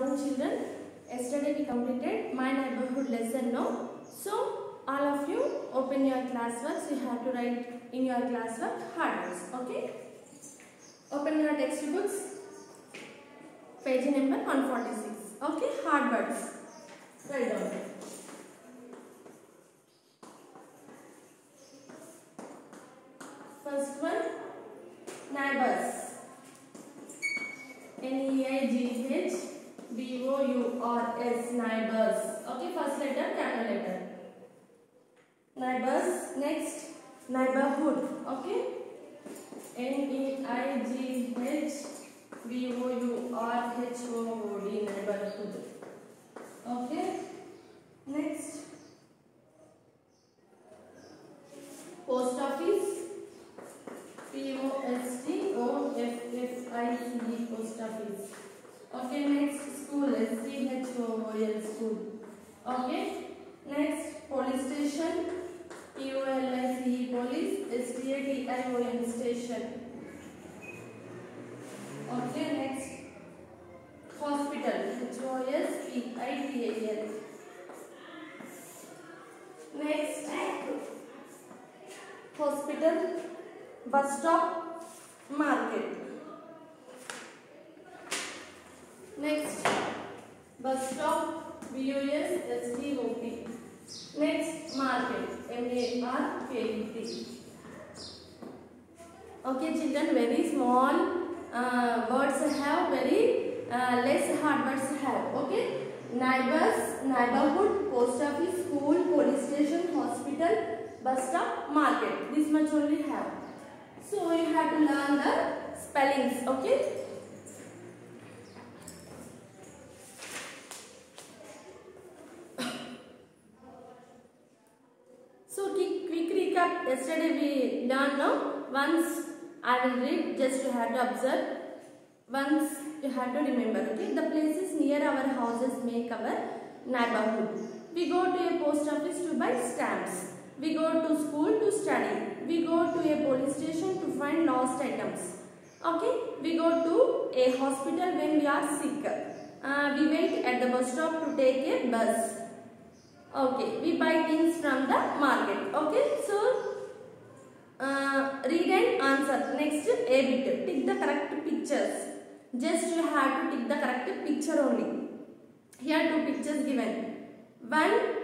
morning children. Yesterday we completed my neighborhood lesson now. So all of you open your classworks. You have to write in your classwork hard words. Okay. Open your textbooks. Page number 146. Okay. Hard words. Write down. First one, neighbors. Neigh bours, neighbors. Okay, first letter, capital letter. Neighbors. Next, neighborhood. Okay, neigh bourhood, neighborhood. Okay. Next, post office. POSTOFFICE, post office. Okay, next, school. SCHOOL, school. Okay, next, police station. POLICE, police. STATION, station. Okay, next, hospital. HOSPITAL. Next, hospital. Bus stop, market. Next, bus stop, BUSSTOP. Next, market, MARKET. Okay, children, very small words have, very less hard words have. Okay, neighbors, neighborhood, post office, school, police station, hospital, bus stop, market. This much only have. So you have to learn the spellings, okay? So quick recap. Yesterday we learned now. Once I will read, just you have to observe. Once you have to remember, okay? The places near our houses make our neighborhood. We go to a post office to buy stamps. We go to school to study. We go to a police station to find lost items. Okay. We go to a hospital when we are sick. We wait at the bus stop to take a bus. Okay. We buy things from the market. Okay. So, read and answer. Next, A bit. Tick the correct pictures. Just you have to tick the correct picture only. Here two pictures given. One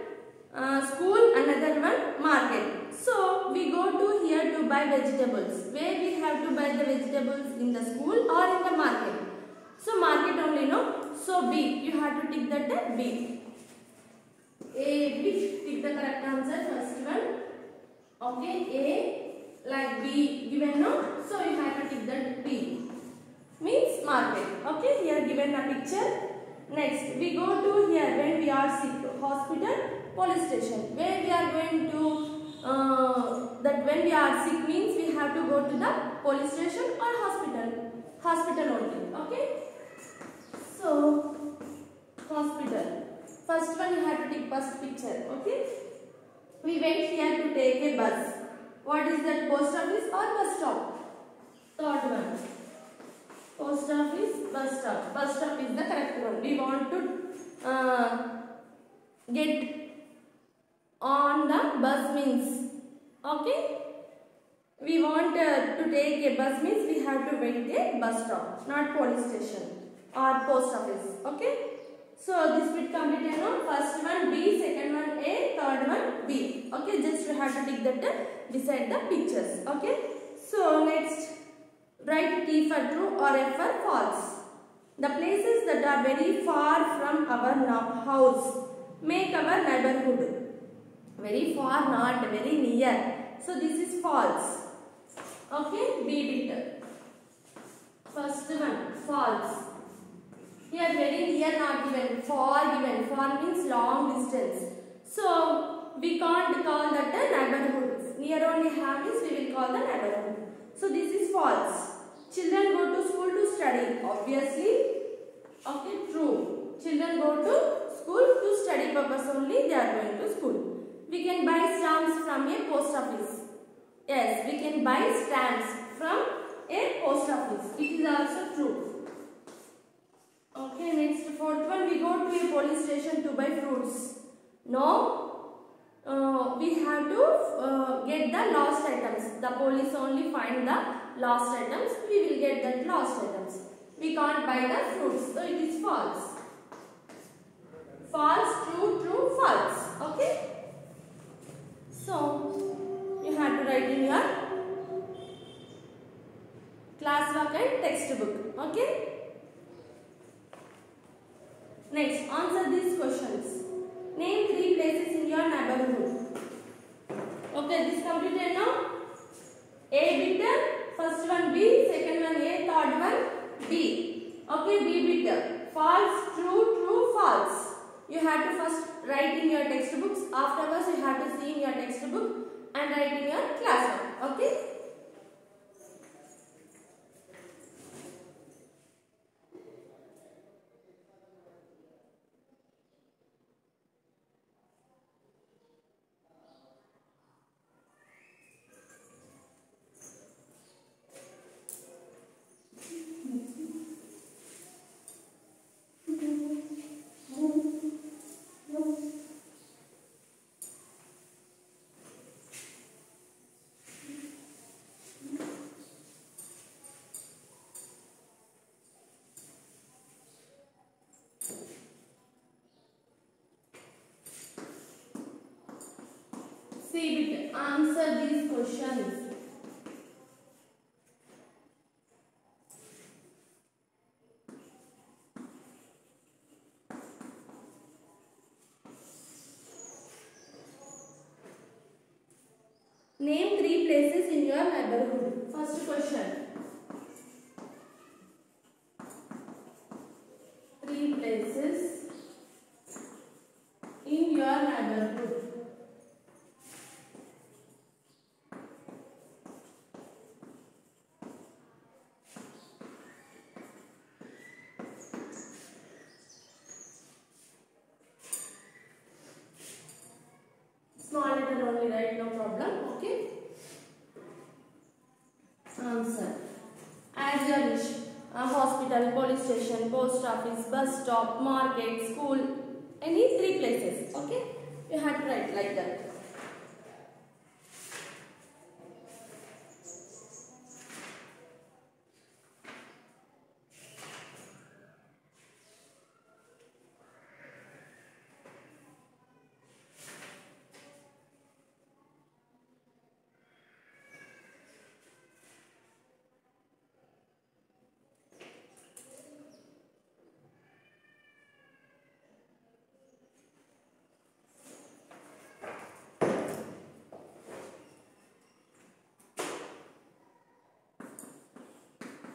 school, another one market. So we go to here to buy vegetables. Where we have to buy the vegetables, in the school or in the market? So market only, no? So B, you have to tick that B. A, B, tick the correct answer, first one. Okay, A like B given, no? So you have to tick that B. Means market. Okay, here given a picture. Next, we go to here when we are sick. Hospital, police station. Where we are going to, that when we are sick means we have to go to the police station or hospital. Hospital only. Okay. So, hospital. First one you have to take first picture. Okay. We went here to take a bus. What is that? Post office or bus stop? Third one. Post office, bus stop. Bus stop is the correct one. We want to get on the bus means. Okay. We want to take a bus means we have to wait a bus stop, not police station or post office. Okay. So this bit completed now. First one B, second one A, third one B. Okay. Just we have to tick that beside the pictures. Okay. So next. Write T for true or F for false. The places that are very far from our house make our neighborhood. Very far, not very near. So this is false. Okay, B bit. First one, false. Here very near not given, far given. Far means long distance. So we can't call that a neighborhood. Near only have means we will call the neighborhood. So this is false. Children go to school to study. Obviously, okay, true. Children go to school to study purpose only. They are going to school. We can buy stamps from a post office. Yes, we can buy stamps from a post office. It is also true. Okay, next fourth one. No, we have to get the lost items. The police only find the lost items. We will get that lost items. We can't buy the fruits. So it is false. False, true, true, false. Okay. So you have to write in your classwork and textbook. Okay. Next, answer these questions. Name 3 places in your neighborhood. Okay, this completed now. A bit, first one B, second one A, third one B. Okay, B bit. False, true, true, false. You have to first write in your textbooks. Afterwards, you have to see in your textbook and write in your classwork. Okay. C bit. Answer these questions. Name 3 places in your neighborhood. First question. 3 places in your neighborhood. Small letter only write, no problem. Okay. Answer. As your wish. A hospital, police station, post office, bus stop, market, school. Any 3 places. Okay. You have to write like that.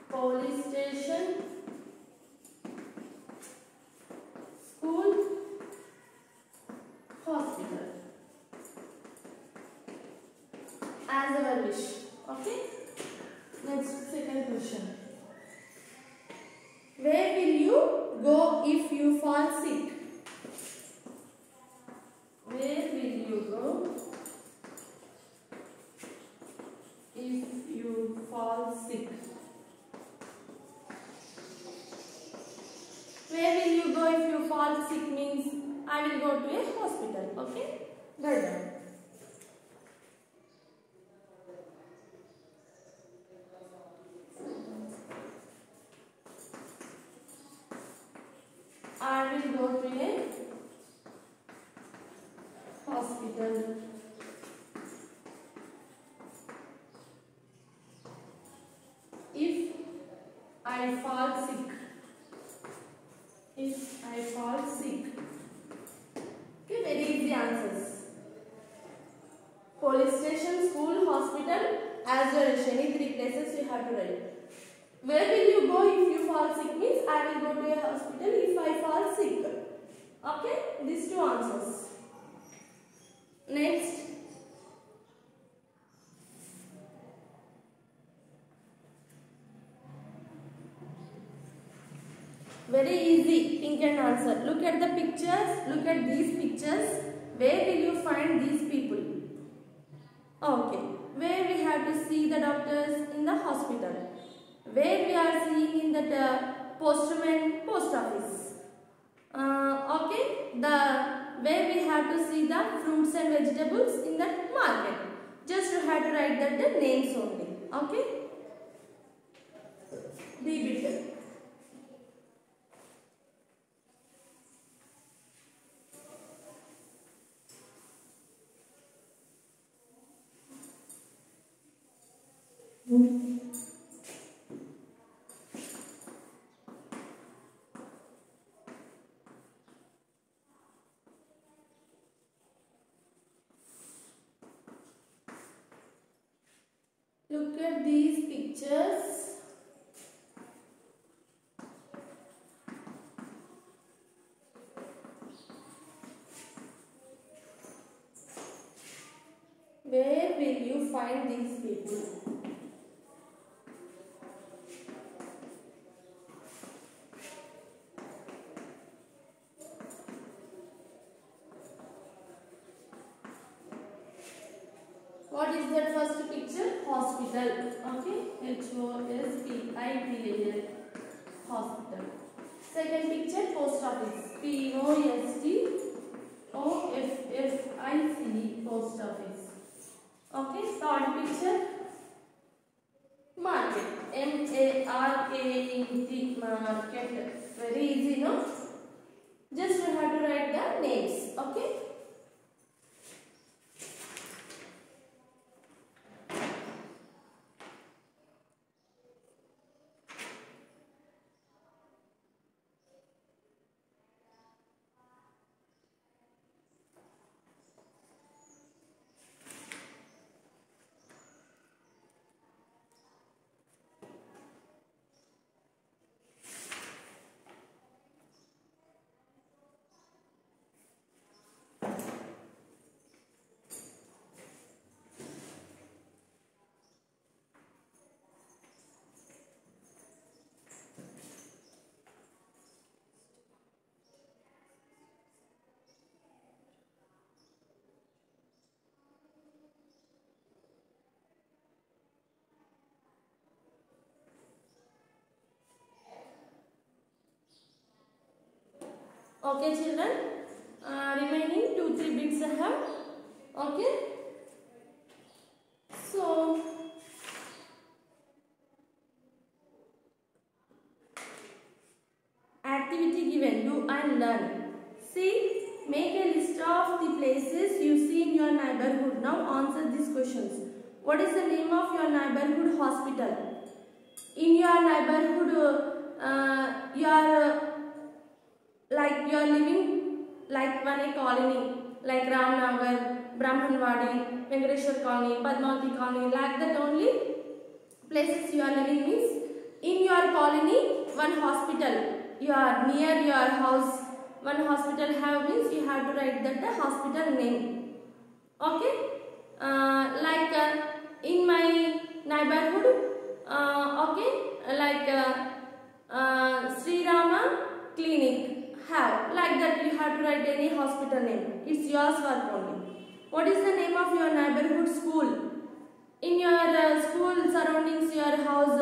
Police station, school, hospital. As our wish. Okay. Next, second question. Where will you go if you fall sick? Where will you go if you fall sick? Where will you go if you fall sick means I will go to a hospital. Okay? Write down. I will go to a hospital. If I fall sick. If I fall sick. Okay, very easy answers. Police station, school, hospital, as well as any 3 places you have to write. Where will you go if you fall sick means I will go to a hospital if I fall sick. Okay, these 2 answers. Next. Very easy, think and answer. Look at the pictures, look at these pictures. Where will you find these people? Okay, where we have to see the doctors in the hospital. Where we are seeing in the postman post office. Okay, where we have to see the fruits and vegetables in that market. Just you have to write that the names only. Okay. The bit. Look at these pictures. Where will you find these people? What is that first picture? Hospital. Okay. Hospital. Hospital. Second picture, post office. Postoffice. Post office. Okay. Third picture, market. MARKET. Market. Very easy, no? Just we have to write the names. Okay. Okay, children. Remaining 2-3 bits I have. Okay. So activity given, do and learn. See, make a list of the places you see in your neighborhood. Now answer these questions. What is the name of your neighborhood hospital? In your neighborhood, you are living like one a colony, like Ramnagar, Brahmanwadi, Venkareshwar colony, Padmavati colony, like that only places you are living means in your colony one hospital. You are near your house, one hospital have means you have to write that the hospital name. Okay. In my neighborhood, Sri Rama Clinic have, like that you have to write any hospital name. It's yours work only. What is the name of your neighborhood school? In your school surroundings, your house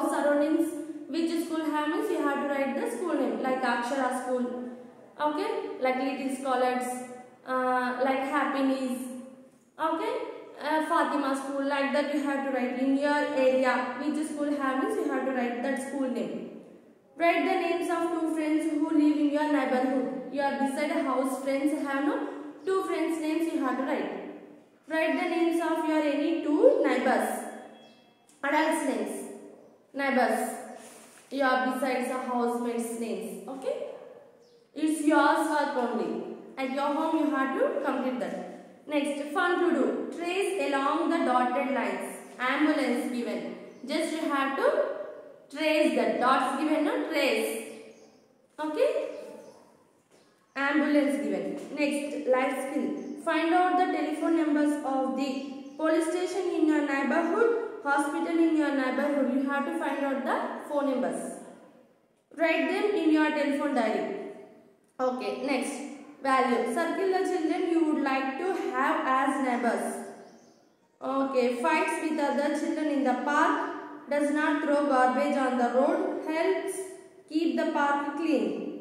surroundings, which school have means you have to write the school name, like Akshara school, okay, like Little Scholars, like Happiness, okay, Fatima school, like that you have to write in your area, which school have means you have to write that school name. Write the names of 2 friends who live in your neighborhood. You are beside a house, friends have no 2 friends names you have to write. Write the names of your any 2 neighbors. Adults names. Neighbors. You are beside the housemates names. Okay. It's yours work only. At your home you have to complete that. Next, fun to do. Trace along the dotted lines. Ambulance given. Just you have to trace that. Dots given, no? Trace. Okay. Ambulance given. Next, life skill. Find out the telephone numbers of the police station in your neighborhood, hospital in your neighborhood. You have to find out the phone numbers. Write them in your telephone diary. Okay, next, value. Circle the children you would like to have as neighbors. Okay, fights with other children in the park, does not throw garbage on the road, helps keep the park clean.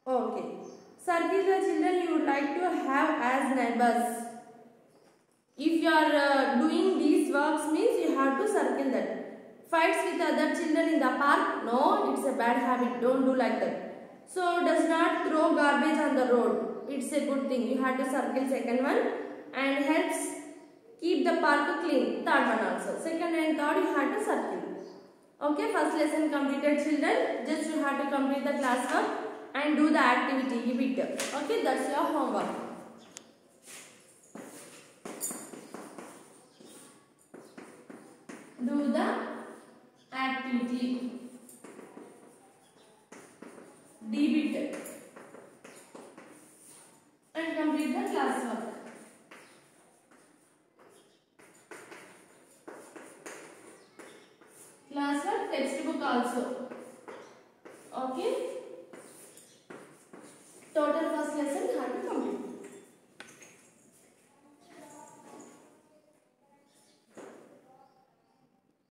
Okay, Circle the children you would like to have as neighbors. If you are doing these works means you have to circle that. Fights with other children in the park? No, it's a bad habit. Don't do like that. So does not throw garbage on the road. It's a good thing. You have to circle second one, and helps keep the park clean. Third one also. Second and third you have to circle. Okay, first lesson completed children. Just you have to complete the classwork and do the activity. Give it. Okay, that's your homework. Do the activity. Leave it and complete the classwork. Classwork, textbook also. Okay. Total first lesson